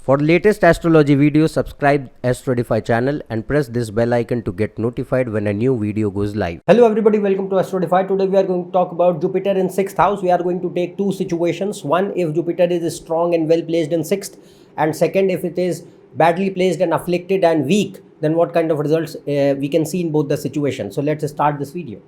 For latest astrology videos, subscribe AstroEdify channel and press this bell icon to get notified when a new video goes live. Hello everybody, welcome to AstroEdify. Today we are going to talk about Jupiter in 6th house. We are going to take two situations. One, if Jupiter is strong and well placed in 6th, and second, if it is badly placed and afflicted and weak, then what kind of results we can see in both the situations. So let's start this video.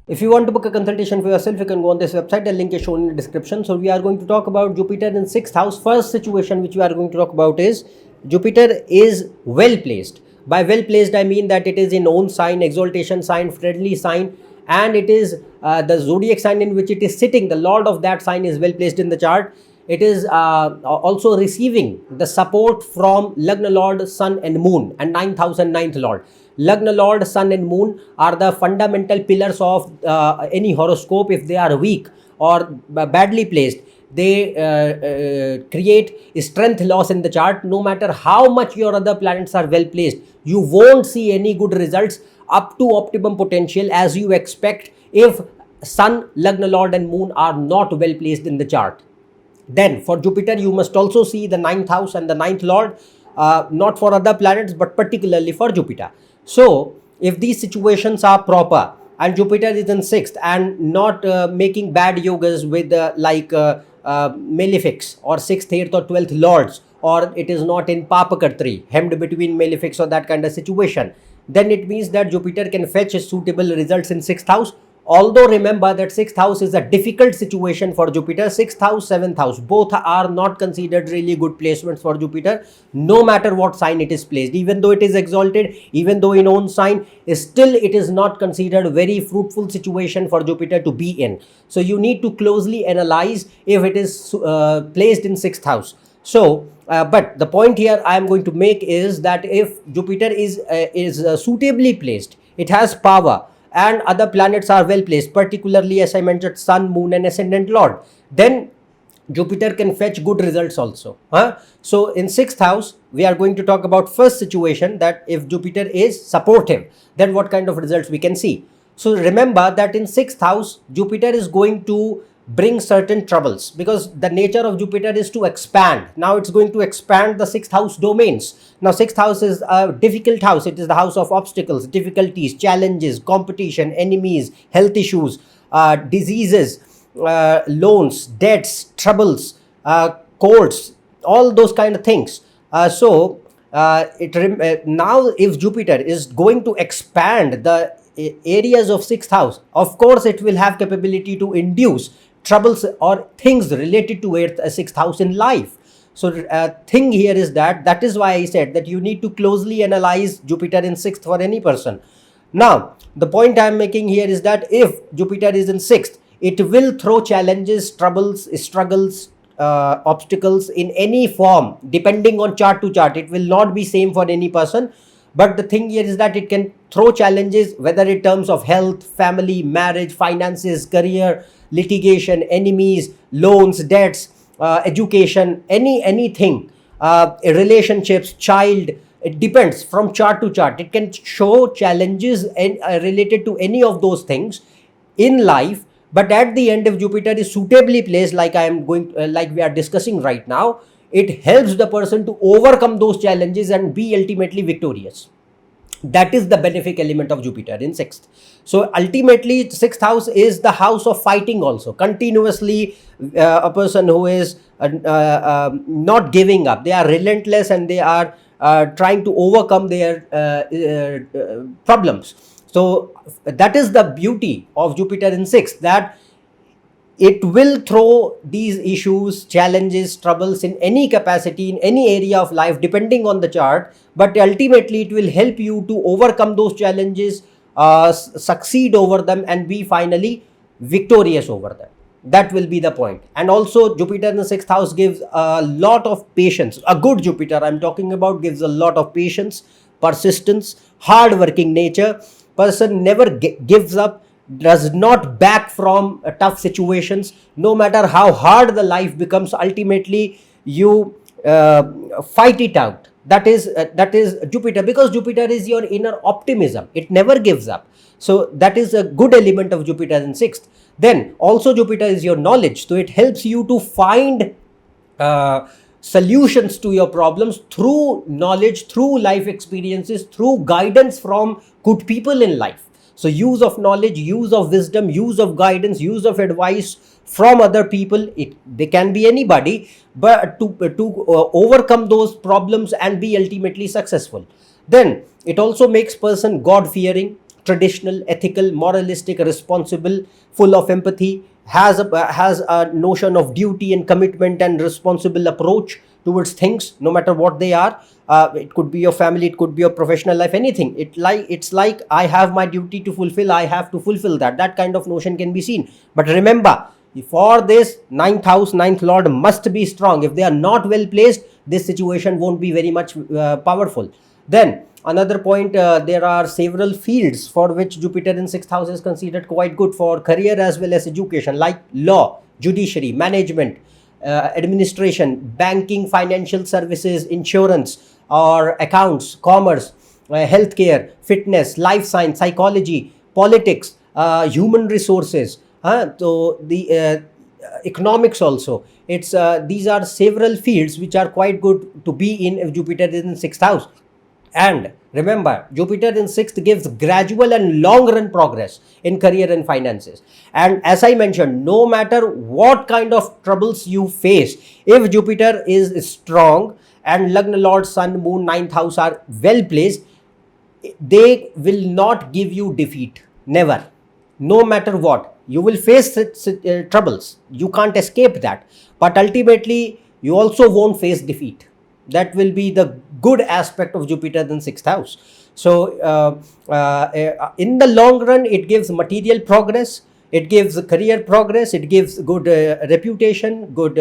If you want to book a consultation for yourself, you can go on this website. The link is shown in the description. So we are going to talk about Jupiter in 6th house. First situation which we are going to talk about is Jupiter is well placed. By well placed, I mean that it is in own sign, exaltation sign, friendly sign, and it is the zodiac sign in which it is sitting. The lord of that sign is well placed in the chart. It is also receiving the support from Lagna Lord, Sun and Moon, and 9th house and 9th Lord. Lagna Lord, Sun and Moon are the fundamental pillars of any horoscope. If they are weak or badly placed, they create strength loss in the chart. No matter how much your other planets are well placed, you won't see any good results up to optimum potential as you expect if Sun, Lagna Lord and Moon are not well placed in the chart. Then for Jupiter, you must also see the 9th house and the 9th Lord, not for other planets but particularly for Jupiter. So if these situations are proper and Jupiter is in 6th and not making bad yogas with malefics or 6th, 8th or 12th lords, or it is not in Papakatri, hemmed between malefics or that kind of situation, then it means that Jupiter can fetch suitable results in 6th house. Although remember that 6th house is a difficult situation for Jupiter. 6th house, 7th house, both are not considered really good placements for Jupiter, no matter what sign it is placed. Even though it is exalted, even though in own sign, still it is not considered very fruitful situation for Jupiter to be in. So you need to closely analyze if it is placed in 6th house. So, but the point here I am going to make is that if Jupiter is suitably placed, it has power, and other planets are well placed, particularly as I mentioned Sun, Moon and Ascendant Lord, then Jupiter can fetch good results also. So in 6th house, we are going to talk about first situation, that if Jupiter is supportive, then what kind of results we can see. So remember that in 6th house, Jupiter is going to bring certain troubles because the nature of Jupiter is to expand. Now it's going to expand the 6th house domains. Now 6th house is a difficult house. It is the house of obstacles, difficulties, challenges, competition, enemies, health issues, diseases, loans, debts, troubles, courts, all those kind of things. Now if Jupiter is going to expand the areas of 6th house, of course it will have capability to induce troubles or things related to 6th house in life. So thing here is that is why I said that you need to closely analyze Jupiter in 6th for any person. Now the point I am making here is that if Jupiter is in 6th, it will throw challenges, troubles, struggles, obstacles in any form depending on chart to chart. It will not be same for any person. But the thing here is that it can throw challenges whether in terms of health, family, marriage, finances, career, litigation, enemies, loans, debts, education, anything, relationships, child. It depends from chart to chart. It can show challenges related to any of those things in life. But at the end, if Jupiter is suitably placed, like we are discussing right now, it helps the person to overcome those challenges and be ultimately victorious. That is the benefic element of Jupiter in 6th. So ultimately 6th house is the house of fighting also. Continuously a person who is not giving up. They are relentless and they are trying to overcome their problems. So that is the beauty of Jupiter in 6th, that it will throw these issues, challenges, troubles in any capacity, in any area of life, depending on the chart. But ultimately, it will help you to overcome those challenges, succeed over them, and be finally victorious over them. That will be the point. And also, Jupiter in the 6th house gives a lot of patience. A good Jupiter I'm talking about gives a lot of patience, persistence, hard-working nature. Person never gives up, does not back from tough situations. No matter how hard the life becomes, ultimately you fight it out. That is Jupiter, because Jupiter is your inner optimism. It never gives up. So that is a good element of Jupiter in sixth. Then also Jupiter is your knowledge, so it helps you to find solutions to your problems through knowledge, through life experiences, through guidance from good people in life. So use of knowledge, use of wisdom, use of guidance, use of advice from other people. They can be anybody, but to overcome those problems and be ultimately successful. Then it also makes person God fearing, traditional, ethical, moralistic, responsible, full of empathy, has a notion of duty and commitment and responsible approach towards things, no matter what they are. It could be your family, it could be your professional life, anything. It's like I have my duty to fulfill, I have to fulfill that. That kind of notion can be seen. But remember, for this, ninth house, ninth lord must be strong. If they are not well placed, this situation won't be very much powerful. Then another point, there are several fields for which Jupiter in sixth house is considered quite good for career as well as education, like law, judiciary, management, administration, banking, financial services, insurance or accounts, commerce, healthcare, fitness, life science, psychology, politics, human resources, so the economics also. It's these are several fields which are quite good to be in if Jupiter is in sixth house. And remember, Jupiter in sixth gives gradual and long run progress in career and finances. And as I mentioned, no matter what kind of troubles you face, if Jupiter is strong and Lagna Lord, Sun, Moon, ninth house are well placed, they will not give you defeat. Never. No matter what. You will face troubles. You can't escape that. But ultimately, you also won't face defeat. That will be the good aspect of Jupiter in sixth house. So in the long run, it gives material progress, it gives career progress, it gives good reputation, good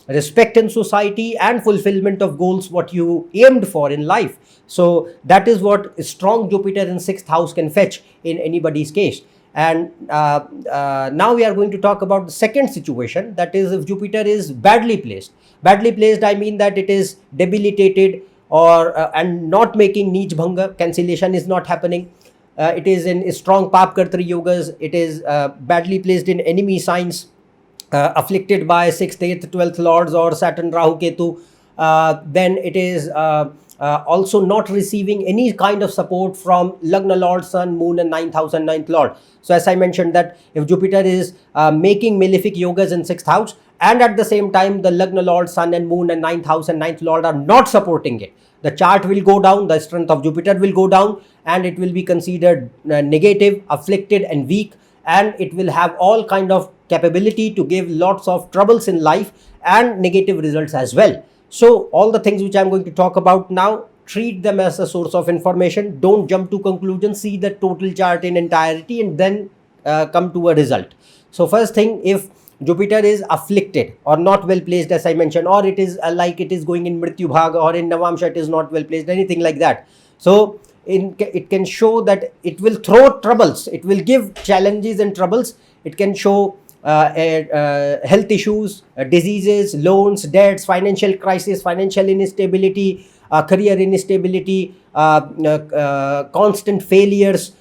respect in society, and fulfillment of goals what you aimed for in life. So that is what strong Jupiter in sixth house can fetch in anybody's case. And now we are going to talk about the second situation, that is if Jupiter is badly placed. Badly placed, I mean that it is debilitated or and not making Neech Bhanga, cancellation is not happening. It is in strong Papkartri yogas, it is badly placed in enemy signs, afflicted by 6th, 8th, 12th lords or Saturn, Rahu, Ketu. Then it is also not receiving any kind of support from Lagna Lord, Sun, Moon and 9th house and 9th lord. So as I mentioned that if Jupiter is making malefic yogas in 6th house, and at the same time the Lagna Lord, Sun and Moon and 9th house and 9th lord are not supporting it, the chart will go down, the strength of Jupiter will go down, and it will be considered negative, afflicted and weak, and it will have all kind of capability to give lots of troubles in life and negative results as well. So all the things which I'm going to talk about now, treat them as a source of information. Don't jump to conclusions, see the total chart in entirety and then come to a result. So first thing, if Jupiter is afflicted or not well placed, as I mentioned, or it is like it is going in Mrityu Bhag or in Navamsha it is not well placed, anything like that. So it can show that it will throw troubles, it will give challenges and troubles. It can show health issues, diseases, loans, debts, financial crisis, financial instability, career instability, constant failures,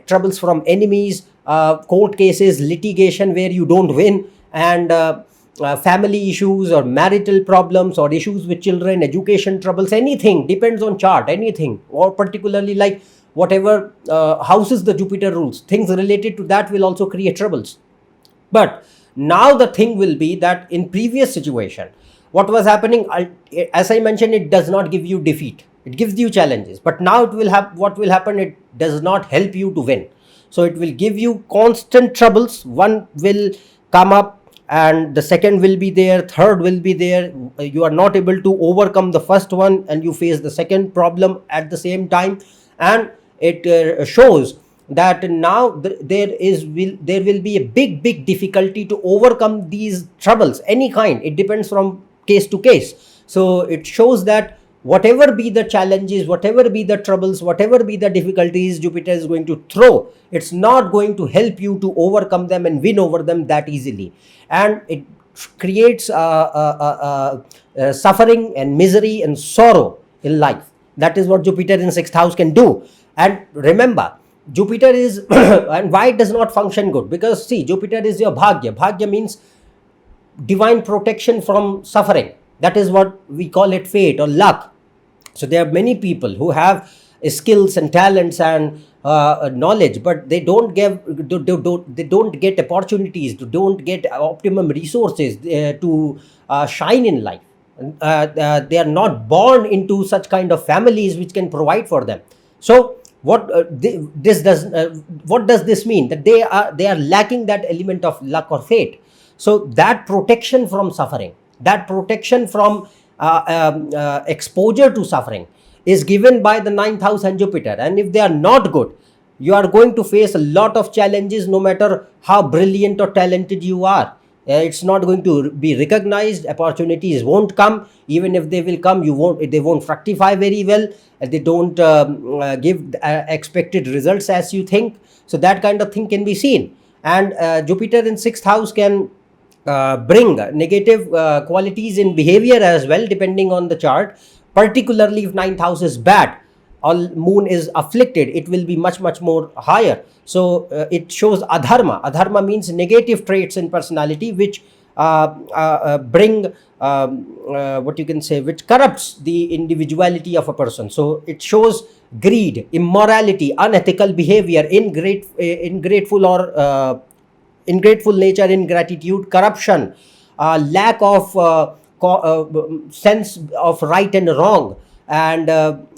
troubles from enemies, court cases, litigation where you don't win, and family issues or marital problems or issues with children, education troubles, anything depends on chart, anything, or particularly like whatever houses the Jupiter rules, things related to that will also create troubles. But now the thing will be that in previous situation, what was happening, as I mentioned, it does not give you defeat, it gives you challenges. But now it will have, what will happen, it does not help you to win. So it will give you constant troubles. One will come up and the second will be there, third will be there. You are not able to overcome the first one and you face the second problem at the same time. And it shows that now there will be a big difficulty to overcome these troubles, any kind. It depends from case to case. So it shows that whatever be the challenges, whatever be the troubles, whatever be the difficulties Jupiter is going to throw, it's not going to help you to overcome them and win over them that easily. And it creates suffering and misery and sorrow in life. That is what Jupiter in 6th house can do. And remember, Jupiter is and why it does not function good? Because see, Jupiter is your bhagya. Bhagya means divine protection from suffering. That is what we call it, fate or luck. So there are many people who have skills and talents and knowledge, but they don't get opportunities, they don't get optimum resources to shine in life. They are not born into such kind of families which can provide for them. So what does this mean? That they are lacking that element of luck or fate. So that protection from suffering, that protection from exposure to suffering is given by the ninth house and Jupiter. And if they are not good, you are going to face a lot of challenges, no matter how brilliant or talented you are. It's not going to be recognized. Opportunities won't come. Even if they will come, they won't fructify very well. They don't give expected results as you think. So that kind of thing can be seen. And Jupiter in sixth house can bring negative qualities in behavior as well, depending on the chart. Particularly if ninth house is bad or moon is afflicted, it will be much more higher. So it shows adharma. Adharma means negative traits in personality which bring what you can say, which corrupts the individuality of a person. So it shows greed, immorality, unethical behavior, ingrateful nature, ingratitude, corruption, lack of sense of right and wrong. And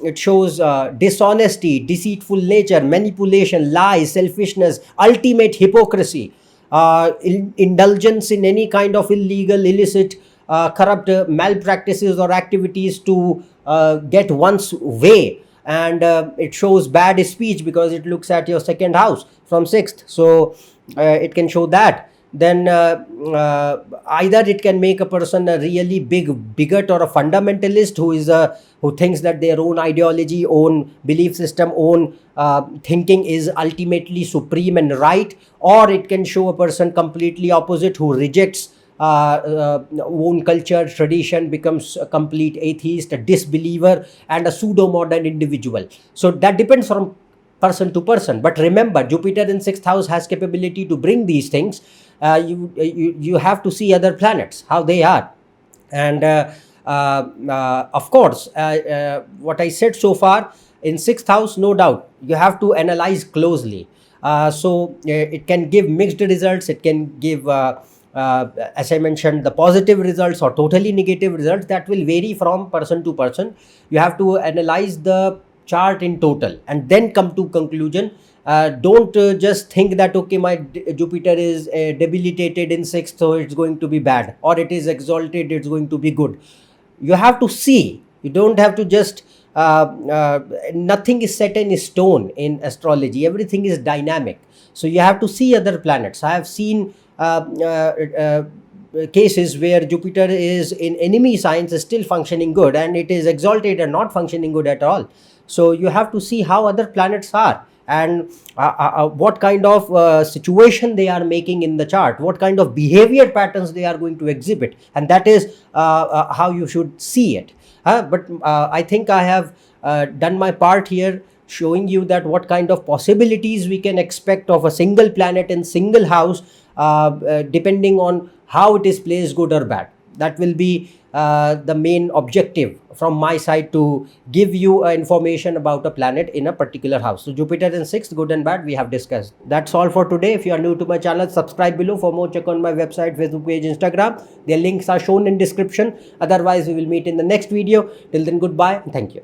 it shows dishonesty, deceitful nature, manipulation, lies, selfishness, ultimate hypocrisy, indulgence in any kind of illegal, illicit, corrupt malpractices or activities to get one's way. And it shows bad speech because it looks at your second house from sixth. So it can show that. Then either it can make a person a really big bigot or a fundamentalist who thinks that their own ideology, own belief system, own thinking is ultimately supreme and right. Or it can show a person completely opposite, who rejects own culture, tradition, becomes a complete atheist, a disbeliever, and a pseudo-modern individual. So that depends from person to person. But remember, Jupiter in sixth house has capability to bring these things. You have to see other planets, how they are. And of course, what I said so far, in sixth house, no doubt, you have to analyze closely. So it can give mixed results. It can give, as I mentioned, the positive results or totally negative results. That will vary from person to person. You have to analyze the chart in total and then come to conclusion. Don't just think that, okay, my Jupiter is debilitated in sixth, so it's going to be bad, or it is exalted, it's going to be good. You have to see. You don't have to just nothing is set in stone in astrology. Everything is dynamic. So you have to see other planets. I have seen cases where Jupiter is in enemy signs is still functioning good, and it is exalted and not functioning good at all. So you have to see how other planets are, and what kind of situation they are making in the chart, what kind of behavior patterns they are going to exhibit, and that is how you should see it. But I think I have done my part here, showing you that what kind of possibilities we can expect of a single planet in single house, depending on how it is placed, good or bad. That will be the main objective from my side, to give you information about a planet in a particular house. So Jupiter in sixth, good and bad, we have discussed. That's all for today. If you are new to my channel, subscribe below. For more, check on my website, Facebook page, Instagram. Their links are shown in description. Otherwise, we will meet in the next video. Till then, goodbye and thank you.